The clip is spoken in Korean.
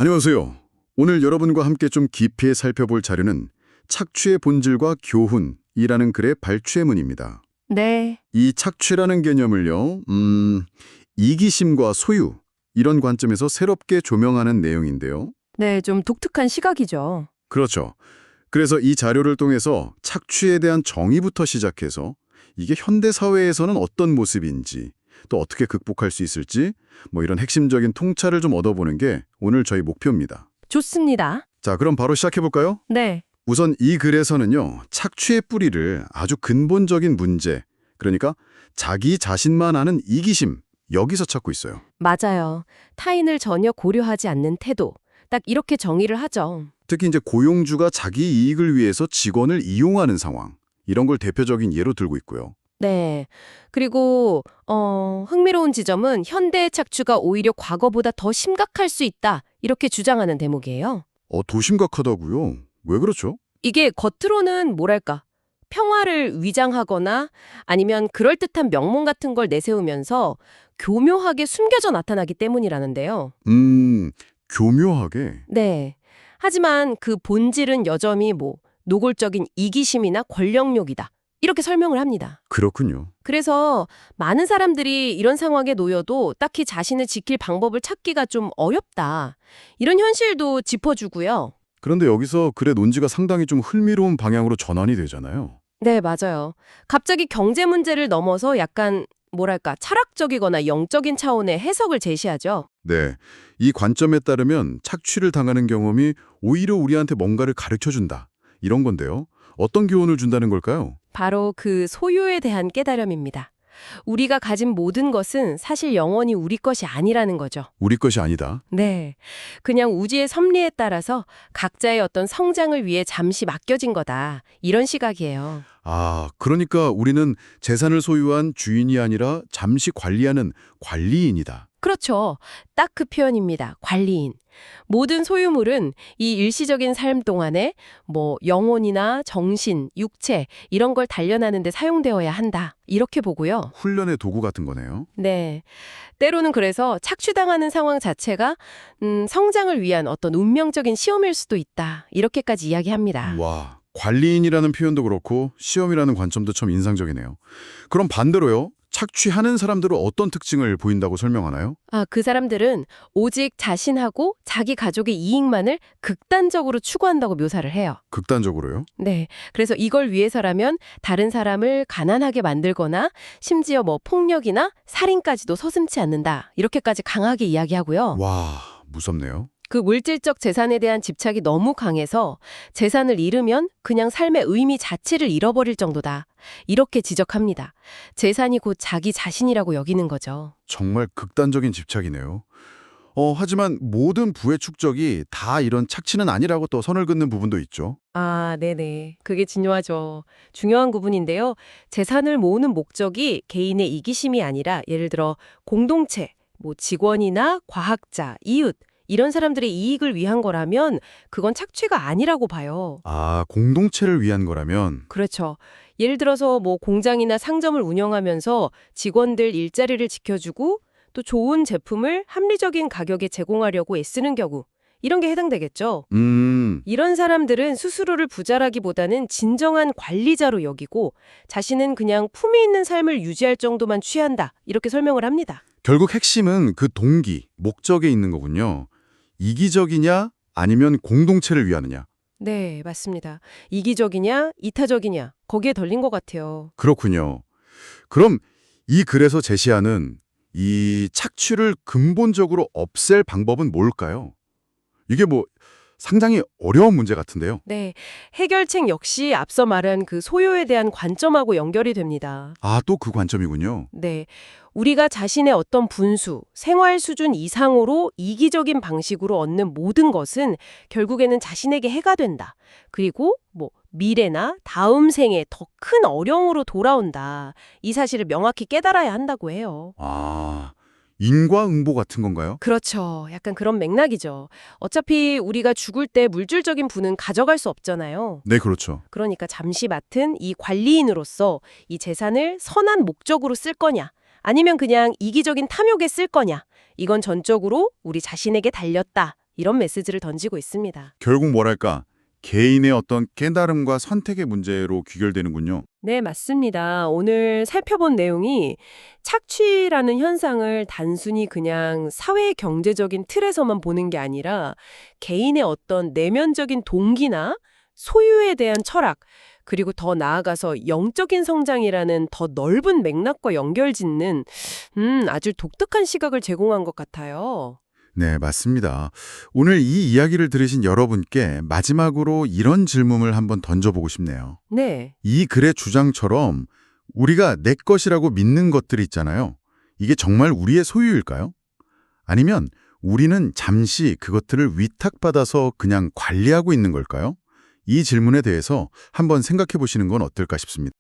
안녕하세요. 오늘 여러분과 함께 좀 깊이 살펴볼 자료는 착취의 본질과 교훈이라는 글의 발췌문입니다. 네, 이 착취라는 개념을요, 이기심과 소유, 이런 관점에서 새롭게 조명하는 내용인데요. 네, 좀 독특한 시각이죠. 그렇죠. 그래서 이 자료를 통해서 착취에 대한 정의부터 시작해서 이게 현대 사회에서는 어떤 모습인지, 또 어떻게 극복할 수 있을지, 이런 핵심적인 통찰을 좀 얻어보는 게 오늘 저희 목표입니다. 좋습니다. 자, 그럼 바로 시작해볼까요? 네, 우선 이 글에서는요, 착취의 뿌리를 아주 근본적인 문제, 그러니까 자기 자신만 아는 이기심, 여기서 찾고 있어요. 맞아요. 타인을 전혀 고려하지 않는 태도. 딱 이렇게 정의를 하죠. 특히 이제 고용주가 자기 이익을 위해서 직원을 이용하는 상황, 이런 걸 대표적인 예로 들고 있고요. 네. 그리고 흥미로운 지점은 현대의 착취가 오히려 과거보다 더 심각할 수 있다. 이렇게 주장하는 대목이에요. 더 심각하다고요? 왜 그렇죠? 이게 겉으로는 뭐랄까? 평화를 위장하거나 아니면 그럴듯한 명분 같은 걸 내세우면서 교묘하게 숨겨져 나타나기 때문이라는데요. 교묘하게. 네. 하지만 그 본질은 여전히 노골적인 이기심이나 권력욕이다. 이렇게 설명을 합니다. 그렇군요. 그래서 많은 사람들이 이런 상황에 놓여도 딱히 자신을 지킬 방법을 찾기가 좀 어렵다. 이런 현실도 짚어주고요. 그런데 여기서 글의 논지가 상당히 좀 흥미로운 방향으로 전환이 되잖아요. 네, 맞아요. 갑자기 경제 문제를 넘어서 약간 뭐랄까 철학적이거나 영적인 차원의 해석을 제시하죠. 네. 이 관점에 따르면 착취를 당하는 경험이 오히려 우리한테 뭔가를 가르쳐준다. 이런 건데요. 어떤 교훈을 준다는 걸까요? 바로 그 소유에 대한 깨달음입니다. 우리가 가진 모든 것은 사실 영원히 우리 것이 아니라는 거죠. 우리 것이 아니다. 네. 그냥 우주의 섭리에 따라서 각자의 어떤 성장을 위해 잠시 맡겨진 거다. 이런 시각이에요. 그러니까 우리는 재산을 소유한 주인이 아니라 잠시 관리하는 관리인이다. 그렇죠. 딱 그 표현입니다. 관리인. 모든 소유물은 이 일시적인 삶 동안에 영혼이나 정신, 육체 이런 걸 단련하는 데 사용되어야 한다. 이렇게 보고요. 훈련의 도구 같은 거네요. 네. 때로는 그래서 착취당하는 상황 자체가 성장을 위한 어떤 운명적인 시험일 수도 있다. 이렇게까지 이야기합니다. 와, 관리인이라는 표현도 그렇고 시험이라는 관점도 참 인상적이네요. 그럼 반대로요? 착취하는 사람들은 어떤 특징을 보인다고 설명하나요? 그 사람들은 오직 자신하고 자기 가족의 이익만을 극단적으로 추구한다고 묘사를 해요. 극단적으로요? 네. 그래서 이걸 위해서라면 다른 사람을 가난하게 만들거나 심지어 폭력이나 살인까지도 서슴지 않는다. 이렇게까지 강하게 이야기하고요. 와, 무섭네요. 그 물질적 재산에 대한 집착이 너무 강해서 재산을 잃으면 그냥 삶의 의미 자체를 잃어버릴 정도다. 이렇게 지적합니다. 재산이 곧 자기 자신이라고 여기는 거죠. 정말 극단적인 집착이네요. 하지만 모든 부의 축적이 다 이런 착취는 아니라고 또 선을 긋는 부분도 있죠. 네네. 그게 중요하죠. 중요한 부분인데요. 재산을 모으는 목적이 개인의 이기심이 아니라 예를 들어 공동체, 직원이나 과학자, 이웃 이런 사람들의 이익을 위한 거라면 그건 착취가 아니라고 봐요. 공동체를 위한 거라면. 그렇죠. 예를 들어서 공장이나 상점을 운영하면서 직원들 일자리를 지켜주고 또 좋은 제품을 합리적인 가격에 제공하려고 애쓰는 경우 이런 게 해당되겠죠. 이런 사람들은 스스로를 부자라기보다는 진정한 관리자로 여기고 자신은 그냥 품위 있는 삶을 유지할 정도만 취한다. 이렇게 설명을 합니다. 결국 핵심은 그 동기, 목적에 있는 거군요. 이기적이냐 아니면 공동체를 위하느냐. 네, 맞습니다. 이기적이냐, 이타적이냐, 거기에 달린 것 같아요. 그렇군요. 그럼 이 글에서 제시하는 이 착취를 근본적으로 없앨 방법은 뭘까요? 이게 상당히 어려운 문제 같은데요. 네, 해결책 역시 앞서 말한 그 소요에 대한 관점하고 연결이 됩니다. 또 그 관점이군요. 네, 우리가 자신의 어떤 분수, 생활 수준 이상으로 이기적인 방식으로 얻는 모든 것은 결국에는 자신에게 해가 된다. 그리고 미래나 다음 생에 더 큰 어려움으로 돌아온다. 이 사실을 명확히 깨달아야 한다고 해요. 인과응보 같은 건가요? 그렇죠. 약간 그런 맥락이죠. 어차피 우리가 죽을 때 물질적인 부는 가져갈 수 없잖아요. 네, 그렇죠. 그러니까 잠시 맡은 이 관리인으로서 이 재산을 선한 목적으로 쓸 거냐, 아니면 그냥 이기적인 탐욕에 쓸 거냐, 이건 전적으로 우리 자신에게 달렸다. 이런 메시지를 던지고 있습니다. 결국 뭐랄까, 개인의 어떤 깨달음과 선택의 문제로 귀결되는군요. 네, 맞습니다. 오늘 살펴본 내용이 착취라는 현상을 단순히 그냥 사회 경제적인 틀에서만 보는 게 아니라 개인의 어떤 내면적인 동기나 소유에 대한 철학, 그리고 더 나아가서 영적인 성장이라는 더 넓은 맥락과 연결짓는 아주 독특한 시각을 제공한 것 같아요. 네, 맞습니다. 오늘 이 이야기를 들으신 여러분께 마지막으로 이런 질문을 한번 던져보고 싶네요. 네. 이 글의 주장처럼 우리가 내 것이라고 믿는 것들이 있잖아요. 이게 정말 우리의 소유일까요? 아니면 우리는 잠시 그것들을 위탁받아서 그냥 관리하고 있는 걸까요? 이 질문에 대해서 한번 생각해 보시는 건 어떨까 싶습니다.